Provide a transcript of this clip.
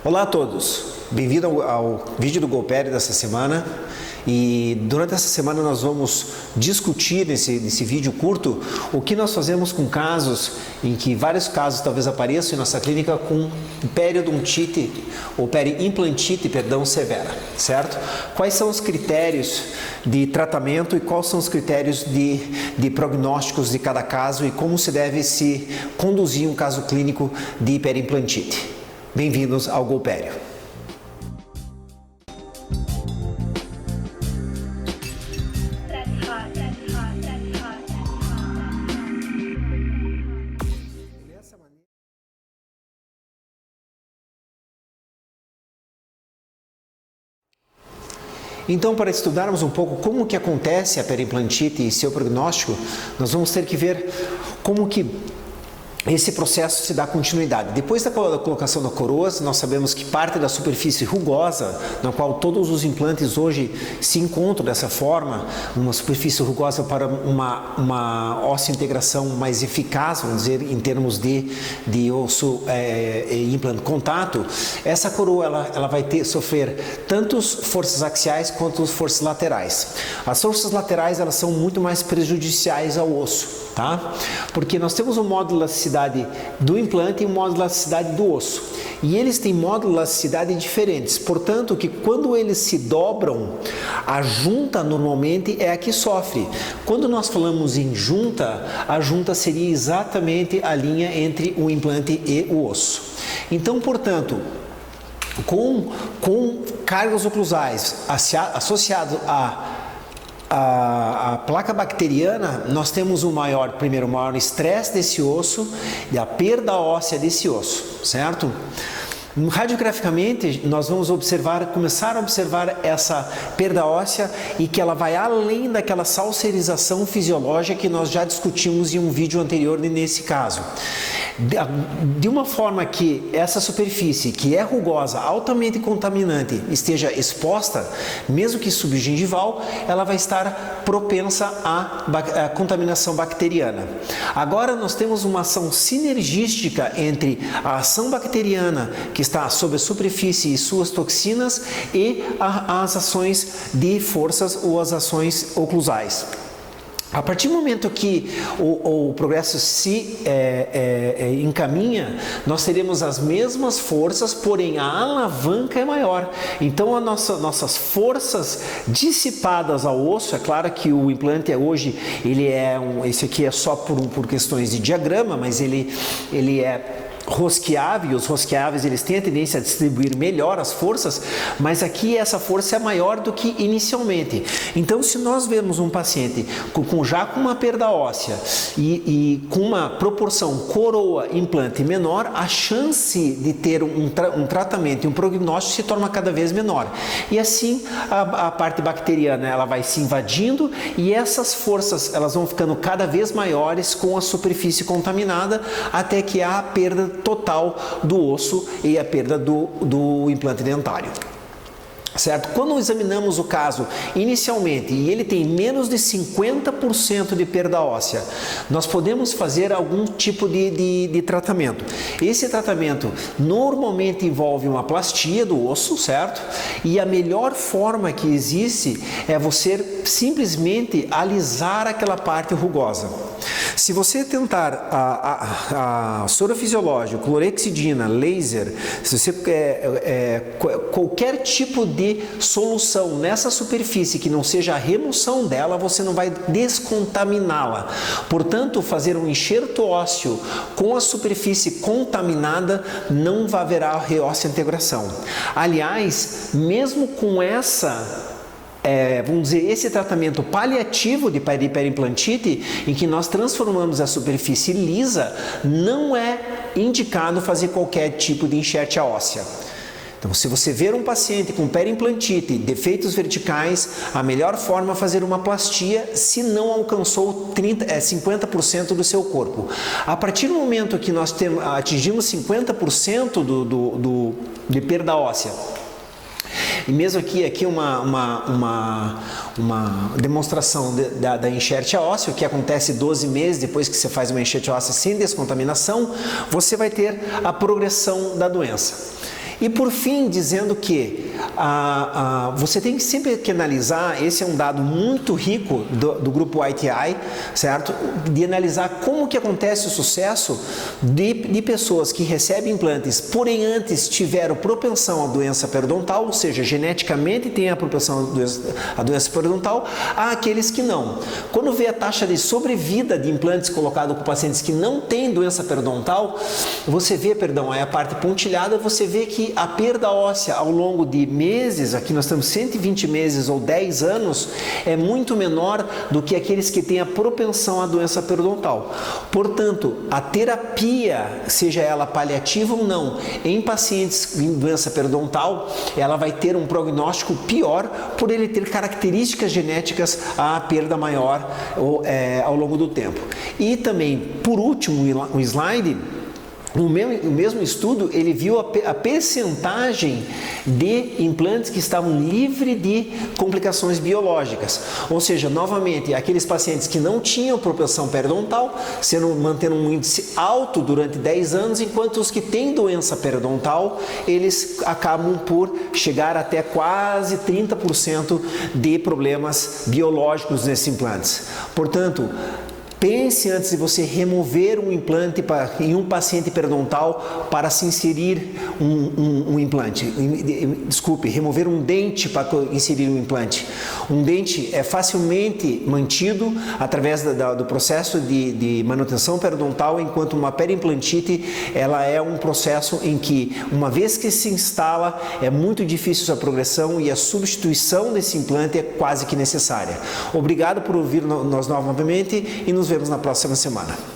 Olá a todos, bem-vindo ao vídeo do Golperi dessa semana. E durante essa semana nós vamos discutir nesse vídeo curto o que nós fazemos com casos em que vários casos talvez apareçam em nossa clínica com periodontite ou periimplantite, severa, certo? Quais são os critérios de tratamento e quais são os critérios de prognósticos de cada caso e como se deve se conduzir um caso clínico de periimplantite. Bem-vindos ao Golperi. Então, para estudarmos um pouco como que acontece a periimplantite e seu prognóstico, nós vamos ter que ver como que esse processo se dá continuidade. Depois da colocação da coroas, nós sabemos que parte da superfície rugosa, na qual todos os implantes hoje se encontram dessa forma, uma superfície rugosa para uma ósseo-integração mais eficaz, vamos dizer, em termos de osso e implante contato, essa coroa ela vai sofrer tanto forças axiais quanto forças laterais. As forças laterais elas são muito mais prejudiciais ao osso, tá? Porque nós temos um modo de elasticidade do implante e um modo de elasticidade do osso. E eles têm modos de elasticidade diferentes. Portanto, que quando eles se dobram, a junta normalmente é a que sofre. Quando nós falamos em junta, a junta seria exatamente a linha entre o implante e o osso. Então, portanto, com cargas oclusais associados a placa bacteriana, nós temos o maior estresse desse osso e a perda óssea desse osso, certo? Radiograficamente, nós vamos começar a observar essa perda óssea e que ela vai além daquela salserização fisiológica que nós já discutimos em um vídeo anterior nesse caso. De uma forma que essa superfície, que é rugosa, altamente contaminante, esteja exposta, mesmo que subgengival, ela vai estar propensa à contaminação bacteriana. Agora nós temos uma ação sinergística entre a ação bacteriana, que está sobre a superfície e suas toxinas, e as ações de forças ou as ações oclusais. A partir do momento que o progresso se encaminha, nós teremos as mesmas forças, porém a alavanca é maior. Então, nossas forças dissipadas ao osso, é claro que o implante hoje, esse aqui é só por questões de diagrama, mas ele é rosqueável, e os rosqueáveis eles têm a tendência a distribuir melhor as forças, mas aqui essa força é maior do que inicialmente. Então, se nós vemos um paciente já com uma perda óssea e com uma proporção coroa-implante menor, a chance de ter um tratamento e um prognóstico se torna cada vez menor. E assim, a parte bacteriana ela vai se invadindo e essas forças elas vão ficando cada vez maiores com a superfície contaminada, até que há a perda total do osso e a perda do implante dentário. Certo? Quando examinamos o caso inicialmente e ele tem menos de 50% de perda óssea, nós podemos fazer algum tipo de tratamento. Esse tratamento normalmente envolve uma plastia do osso, certo? E a melhor forma que existe é você simplesmente alisar aquela parte rugosa. Se você tentar a soro fisiológico, clorexidina, laser, se você qualquer tipo de solução nessa superfície que não seja a remoção dela, você não vai descontaminá-la. Portanto, fazer um enxerto ósseo com a superfície contaminada não vai haverá reóssea integração. Aliás, mesmo com vamos dizer, esse tratamento paliativo de periimplantite, em que nós transformamos a superfície lisa, não é indicado fazer qualquer tipo de enxerte óssea. Então, se você ver um paciente com periimplantite, defeitos verticais, a melhor forma é fazer uma plastia se não alcançou 50% do seu corpo. A partir do momento que nós atingimos 50% de perda óssea, e mesmo aqui uma demonstração da enxerte óssea, que acontece 12 meses depois que você faz uma enxerte óssea sem descontaminação, você vai ter a progressão da doença. E por fim, dizendo que você tem sempre que analisar, esse é um dado muito rico do grupo ITI, certo? De analisar como que acontece o sucesso de pessoas que recebem implantes, porém antes tiveram propensão à doença periodontal, ou seja, geneticamente tem a propensão à doença periodontal, a aqueles que não. Quando vê a taxa de sobrevida de implantes colocados com pacientes que não têm doença periodontal, você vê, aí a parte pontilhada, você vê que a perda óssea ao longo de meses, aqui nós temos 120 meses ou 10 anos, é muito menor do que aqueles que têm a propensão à doença periodontal. Portanto, a terapia, seja ela paliativa ou não, em pacientes com doença periodontal, ela vai ter um prognóstico pior por ele ter características genéticas à perda maior ao longo do tempo. E também, por último, um slide. O mesmo estudo, ele viu a percentagem de implantes que estavam livres de complicações biológicas. Ou seja, novamente, aqueles pacientes que não tinham propensão periodontal, mantendo um índice alto durante 10 anos, enquanto os que têm doença periodontal, eles acabam por chegar até quase 30% de problemas biológicos nesses implantes. Portanto, pense antes de você remover um implante em um paciente periodontal para se inserir um implante. Desculpe, remover um dente para inserir um implante. Um dente é facilmente mantido através do processo de manutenção periodontal, enquanto uma periimplantite ela é um processo em que, uma vez que se instala, é muito difícil sua progressão e a substituição desse implante é quase que necessária. Obrigado por ouvir nós novamente e nos vemos na próxima semana.